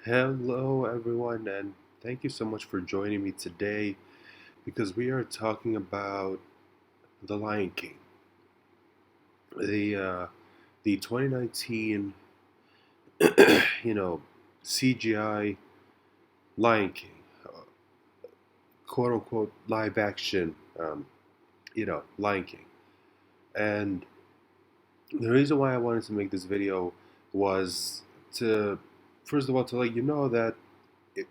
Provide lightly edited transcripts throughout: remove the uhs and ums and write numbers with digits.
Hello, everyone, and thank you so much for joining me today because we are talking about The Lion King, the uh, the 2019, you know, CGI Lion King, quote unquote live action, Lion King. And the reason why I wanted to make this video was to, first of all, to let you know that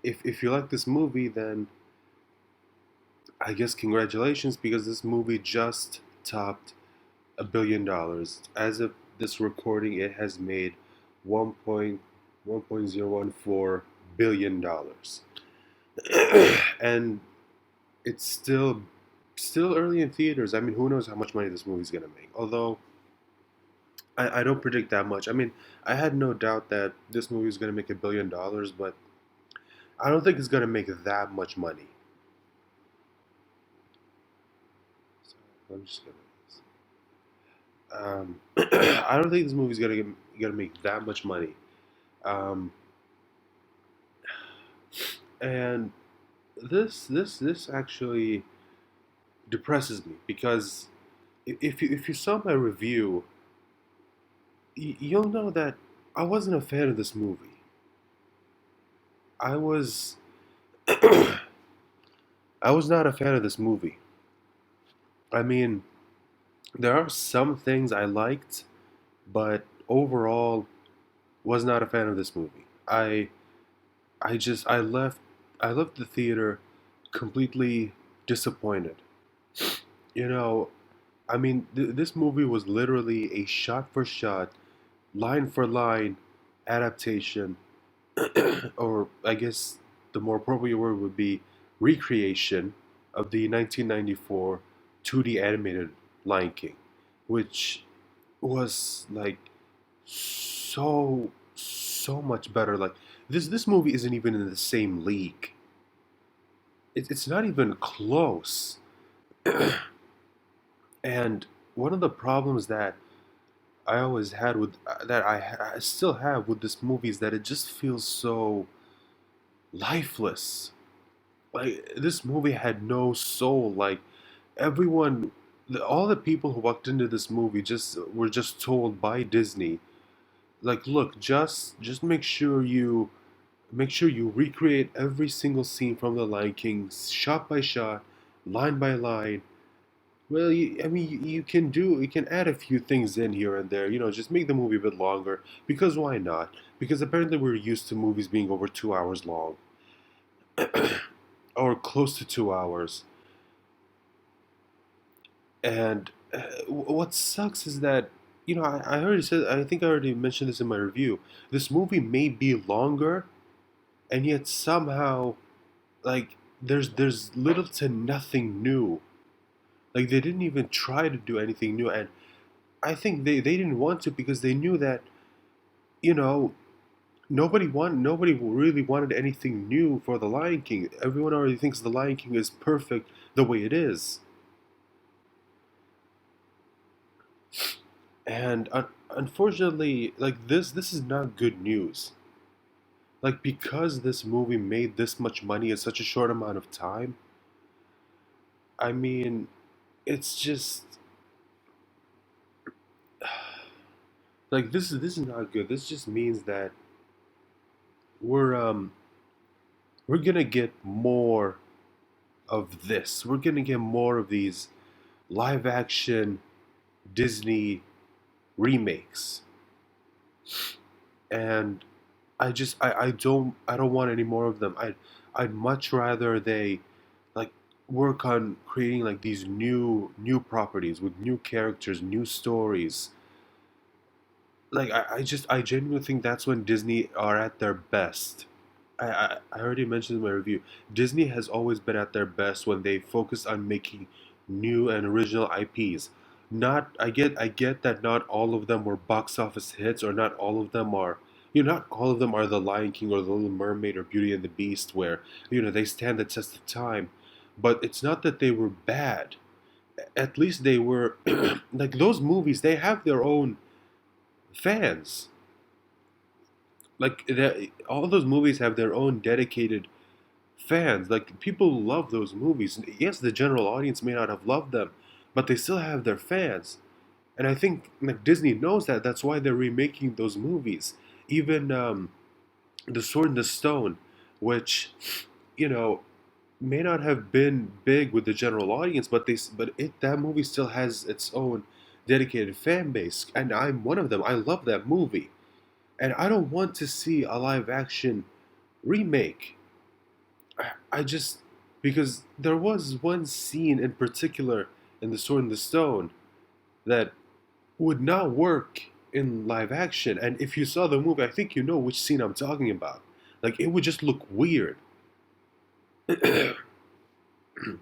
if you like this movie, then I guess congratulations because this movie just topped $1 billion. As of this recording, it has made 1.014 billion dollars, and it's still early in theaters. I mean, who knows how much money this movie's gonna make? Although I don't predict that much. I mean, I had no doubt that this movie was gonna make $1 billion, but I don't think it's gonna make that much money. So I'm just gonna. I don't think this movie's gonna make that much money. Um, and this actually depresses me because if you saw my review, you'll know that I wasn't a fan of this movie. I was I was not a fan of this movie. I mean, there are some things I liked, but overall was not a fan of this movie. I left the theater completely disappointed. You know, I mean, this movie was literally a shot for shot, line for line adaptation, or I guess the more appropriate word would be recreation of the 1994 2D animated Lion King, which was like so much better. Like this movie isn't even in the same league. It's not even close. And one of the problems that I always had with I still have with this movie is that it just feels so lifeless. Like this movie had no soul. Like everyone, all the people who walked into this movie just were just told by Disney, like, look, just make sure you recreate every single scene from The Lion King, shot by shot, line by line. Well, I mean, you can add a few things in here and there. Just make the movie a bit longer. Because why not? Because apparently we're used to movies being over 2 hours long, or close to 2 hours. And what sucks is that I already said. I think I already mentioned this in my review. This movie may be longer, and yet somehow, like, there's little to nothing new. Like they didn't even try to do anything new, and I think they didn't want to because they knew that you know nobody really wanted anything new for the Lion King. Everyone already thinks the Lion King is perfect the way it is, and unfortunately, like this is not good news. Like because this movie made this much money in such a short amount of time. I mean, it's just like this is not good. This just means that we're um we're gonna get more of this. We're gonna get more of these live action Disney remakes. And I don't want any more of them. I'd much rather they like work on creating like these new properties with new characters, new stories. Like I genuinely think that's when Disney are at their best. I already mentioned in my review. Disney has always been at their best when they focus on making new and original IPs. Not I get that not all of them were box office hits, or not all of them are not all of them are The Lion King or The Little Mermaid or Beauty and the Beast, where they stand the test of time. But it's not that they were bad. At least they were like those movies. They have their own fans. Like that, all those movies have their own dedicated fans. Like people love those movies. Yes, the general audience may not have loved them, but they still have their fans. And I think like Disney knows that. That's why they're remaking those movies. Even The Sword and the Stone, which you know may not have been big with the general audience, but that movie still has its own dedicated fan base, and I'm one of them. I love that movie, and I don't want to see a live action remake. I just because there was one scene in particular in The Sword and the Stone that would not work in live action, and if you saw the movie, I think you know which scene I'm talking about. Like it would just look weird.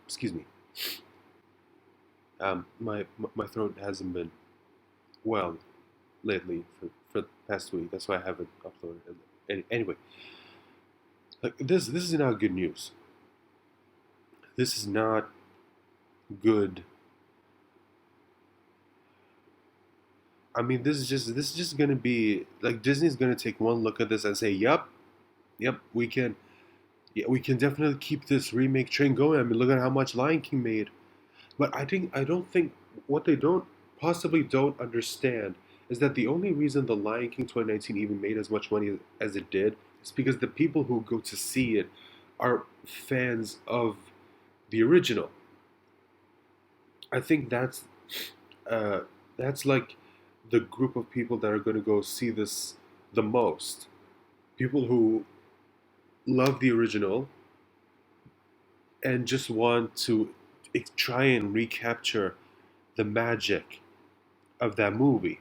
Excuse me. My throat hasn't been well lately for the past week. That's why I haven't uploaded. Anyway, like this is not good news. This is not good. I mean, this is just gonna be like Disney's gonna take one look at this and say, "Yep, yep, yeah, we can definitely keep this remake train going." I mean, look at how much Lion King made. But I don't think what they don't possibly don't understand is that the only reason the Lion King 2019 even made as much money as it did is because the people who go to see it are fans of the original. I think uh, that's like the group of people that are going to go see this the most. People who love the original and just want to try and recapture the magic of that movie.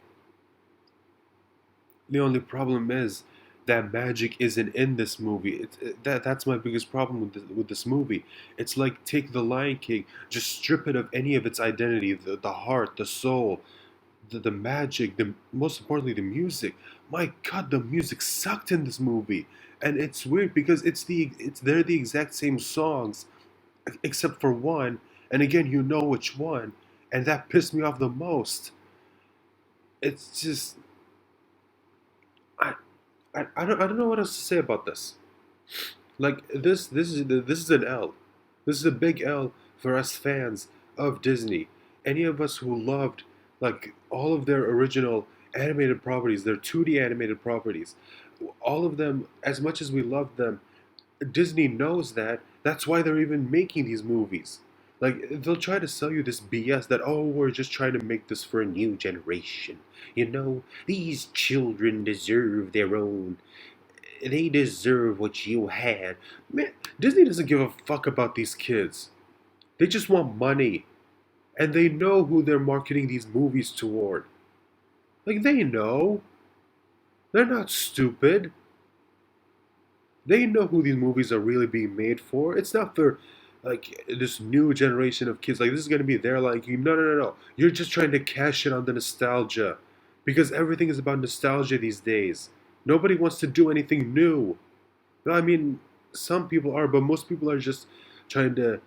The only problem is that magic isn't in this movie. That's my biggest problem with this movie. It's like take the Lion King, just strip it of any of its identity, the heart, the soul, the magic, the most importantly the music. My God, the music sucked in this movie, and it's weird because it's they're the exact same songs except for one, and again you know which one, and that pissed me off the most. It's just I I don't know what else to say about this. Like this is an L. This is a big L for us fans of Disney. Any of us who loved like all of their original animated properties, their 2D animated properties, all of them, as much as we love them, Disney knows that. That's why they're even making these movies. Like they'll try to sell you this BS that oh we're just trying to make this for a new generation. You know, these children deserve their own. They deserve what you had. Man, Disney doesn't give a fuck about these kids. They just want money. And they know who they're marketing these movies toward. Like, they know. They're not stupid. They know who these movies are really being made for. It's not for, like, this new generation of kids. Like, this is going to be their Lion King. No, no, no, no. You're just trying to cash in on the nostalgia. Because everything is about nostalgia these days. Nobody wants to do anything new. No, I mean, some people are, but most people are just trying to.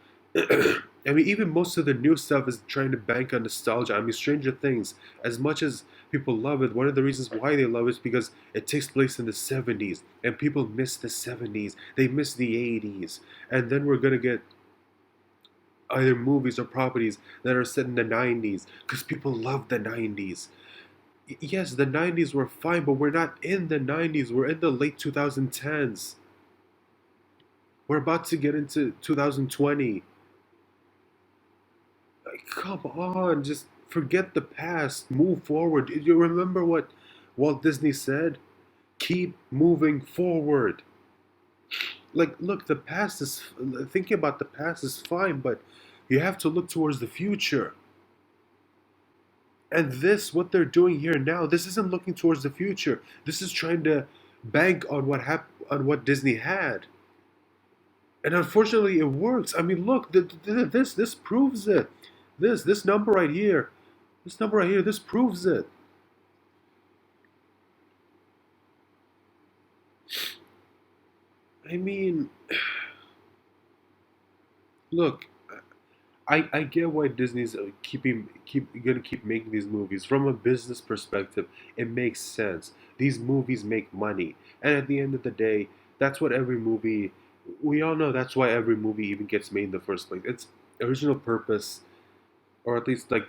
I mean, even most of the new stuff is trying to bank on nostalgia. I mean, Stranger Things, as much as people love it, one of the reasons why they love it is because it takes place in the 70s, and people miss the 70s, they miss the 80s, and then we're gonna get either movies or properties that are set in the 90s because people love the 90s. Yes, the 90s were fine, but we're not in the 90s, we're in the late 2010s. We're about to get into 2020. Like, come on, just forget the past, move forward. Do you remember what Walt Disney said? Keep moving forward. Like, look, the past is, thinking about the past is fine, but you have to look towards the future. And this, what they're doing here now, this isn't looking towards the future. This is trying to bank on on what Disney had. And unfortunately, it works. I mean, look, this proves it. This number right here, this proves it. I mean, look, I get why Disney's gonna keep making these movies. From a business perspective, it makes sense. These movies make money, and at the end of the day, that's what every movie. We all know that's why every movie even gets made in the first place. Its original purpose, or at least like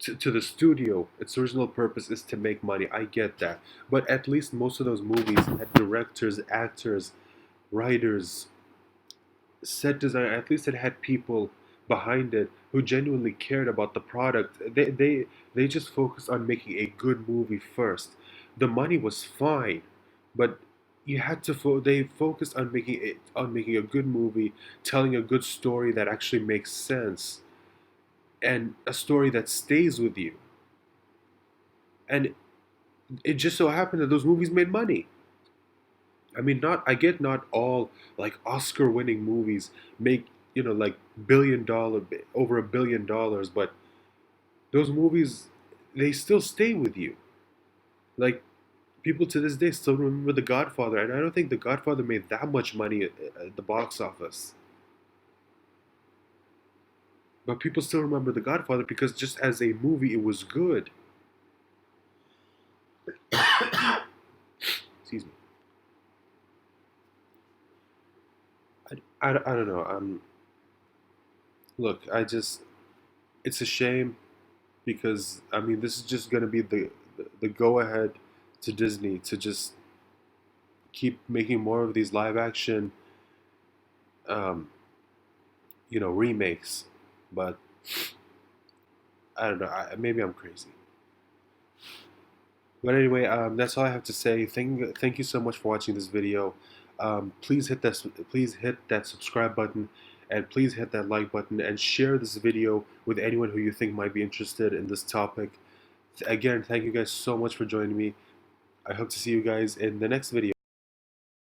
to the studio, its original purpose is to make money. I get that, but at least most of those movies had directors, actors, writers, set design. At least it had people behind it who genuinely cared about the product. They just focused on making a good movie first. The money was fine, but you had to they focused on making a good movie, telling a good story that actually makes sense, and a story that stays with you. And it just so happened that those movies made money. I mean, not I get not all like Oscar-winning movies make like over $1 billion, but those movies they still stay with you. Like people to this day still remember The Godfather, and I don't think The Godfather made that much money at the box office, but people still remember The Godfather because just as a movie, it was good. Excuse me. I don't know. Look, it's a shame because I mean this is just gonna be the go ahead to Disney to just keep making more of these live action um, remakes. But I don't know. Maybe I'm crazy. But anyway, that's all I have to say. Thank you so much for watching this video. Please hit that subscribe button, and please hit that like button, and share this video with anyone who you think might be interested in this topic. Again, thank you guys so much for joining me. I hope to see you guys in the next video.